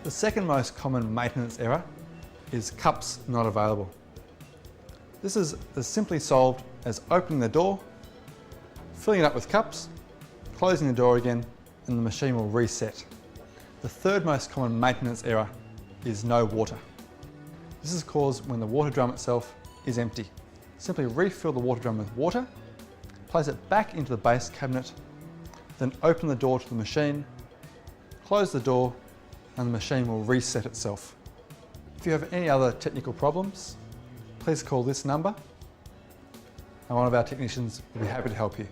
The second most common maintenance error is cups not available. This is as simply solved as opening the door, filling it up with cups, closing the door again, and the machine will reset. The third most common maintenance error is no water. This is caused when the water drum itself is empty. Simply refill the water drum with water, place it back into the base cabinet, then open the door to the machine, close the door, and the machine will reset itself. If you have any other technical problems, please call this number and one of our technicians will be happy to help you.